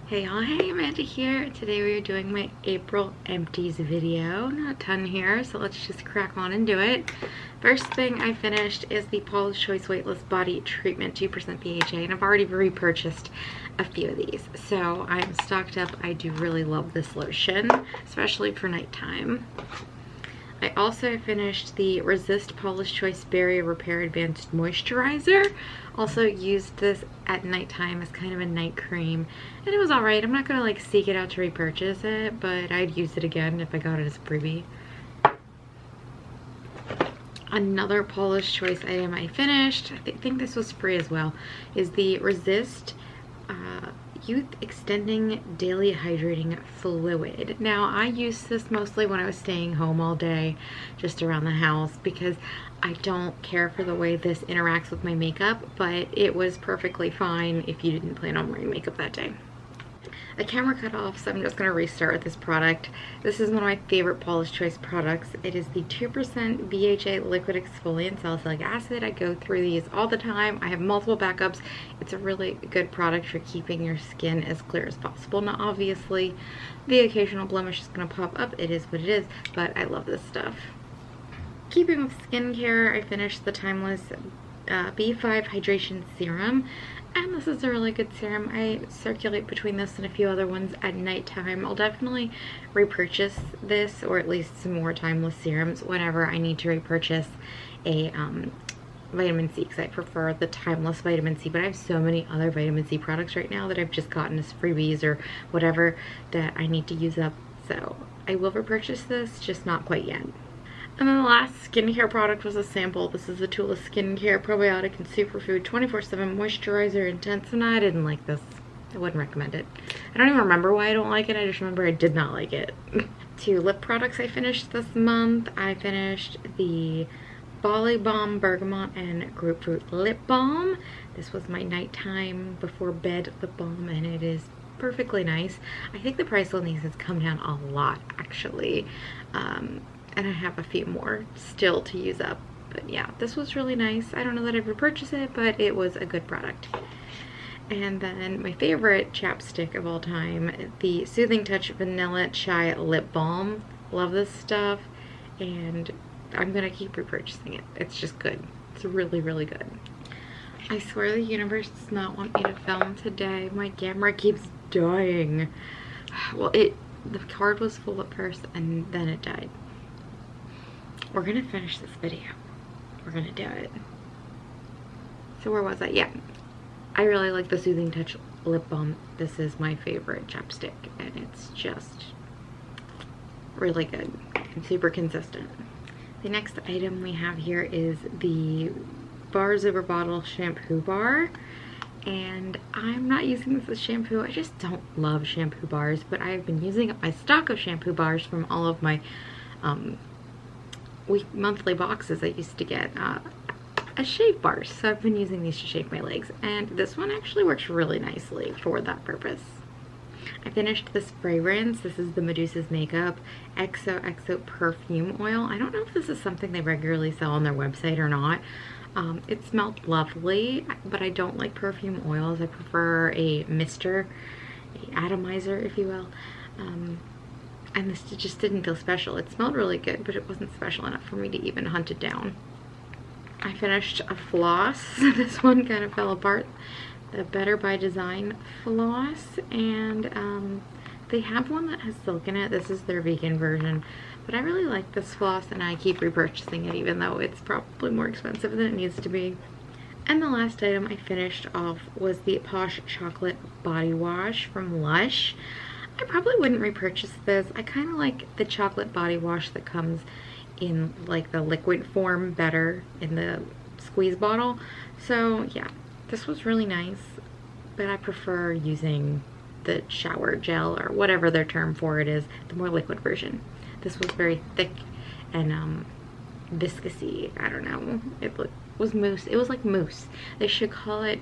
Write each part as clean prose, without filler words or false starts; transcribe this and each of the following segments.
Hey y'all, hey, Amanda here. Today we are doing my April empties video. Not a ton here, so let's just crack on and do it. First thing I finished is the Paula's Choice Weightless Body Treatment 2% BHA, and I've already repurchased a few of these. So I'm stocked up. I do really love this lotion, especially for nighttime. I also finished the Resist Paula's Choice Barrier Repair Advanced Moisturizer. Also used this at nighttime as kind of a night cream, and it was alright. I'm not gonna like seek it out to repurchase it, but I'd use it again if I got it as a freebie. Another Paula's Choice item I finished, I think this was free as well, is the Resist Youth Extending Daily Hydrating Fluid. Now, I used this mostly when I was staying home all day, just around the house, because I don't care for the way this interacts with my makeup, but it was perfectly fine if you didn't plan on wearing makeup that day. The camera cut off, so I'm just going to restart with this product. This is one of my favorite Paula's Choice products. It is the 2% BHA Liquid Exfoliant Salicylic Acid. I go through these all the time. I have multiple backups. It's a really good product for keeping your skin as clear as possible. Now, obviously, the occasional blemish is going to pop up. It is what it is, but I love this stuff. Keeping with skincare, I finished the Timeless B5 Hydration Serum. And this is a really good serum. I circulate between this and a few other ones at nighttime. I'll definitely repurchase this, or at least some more Timeless serums, whenever I need to repurchase a vitamin C, because I prefer the Timeless vitamin C. But I have so many other vitamin C products right now that I've just gotten as freebies or whatever that I need to use up. So I will repurchase this, just not quite yet. And then the last skincare product was a sample. This is the Tula Skincare Probiotic and Superfood 24/7 Moisturizer Intense, and I didn't like this. I wouldn't recommend it. I don't even remember why I don't like it. I just remember I did not like it. 2 lip products I finished this month. I finished the Bali Balm Bergamot and Grapefruit Lip Balm. This was my nighttime before bed lip balm, and it is perfectly nice. I think the price on these has come down a lot, actually. And I have a few more still to use up. But yeah, this was really nice. I don't know that I'd repurchase it, but it was a good product. And then my favorite chapstick of all time, the Soothing Touch Vanilla Chai Lip Balm. Love this stuff, and I'm gonna keep repurchasing it. It's just good. It's really, really good. I swear the universe does not want me to film today. My camera keeps dying. Well, the card was full at first, and then it died. We're gonna finish this video. We're gonna do it. So where was I? Yeah. I really like the Soothing Touch Lip Balm. This is my favorite chapstick, and it's just really good and super consistent. The next item we have here is the Bar Zipper Bottle Shampoo Bar. And I'm not using this as shampoo. I just don't love shampoo bars, but I've been using up my stock of shampoo bars from all of my monthly boxes I used to get as shave bars. So I've been using these to shave my legs, and this one actually works really nicely for that purpose. I finished this fragrance. This is the Medusa's Makeup XOXO Perfume Oil. I don't know if this is something they regularly sell on their website or not. It smelled lovely, but I don't like perfume oils. I prefer a mister, a atomizer, if you will. And this just didn't feel special. It smelled really good, but it wasn't special enough for me to even hunt it down. I finished a floss. This one kind of fell apart. The Better by Design floss, and they have one that has silk in it. This is their vegan version, but I really like this floss, and I keep repurchasing it, even though it's probably more expensive than it needs to be. And the last item I finished off was the Posh Chocolate Body Wash from Lush. I probably wouldn't repurchase this. I kind of like the chocolate body wash that comes in like the liquid form better in the squeeze bottle. So yeah, this was really nice, but I prefer using the shower gel, or whatever their term for it is, the more liquid version. This was very thick and viscousy. I don't know. It was mousse. It was like mousse. They should call it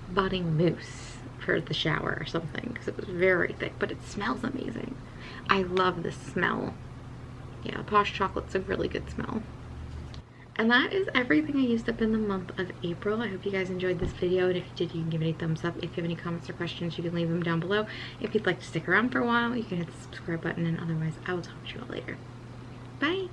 body mousse for the shower or something, because it was very thick, but it smells amazing. I love the smell. Yeah, Posh Chocolate's a really good smell. And that is everything I used up in the month of April. I hope you guys enjoyed this video, and if you did, you can give it a thumbs up. If you have any comments or questions, you can leave them down below. If you'd like to stick around for a while, you can hit the subscribe button, and otherwise I will talk to you all later. Bye!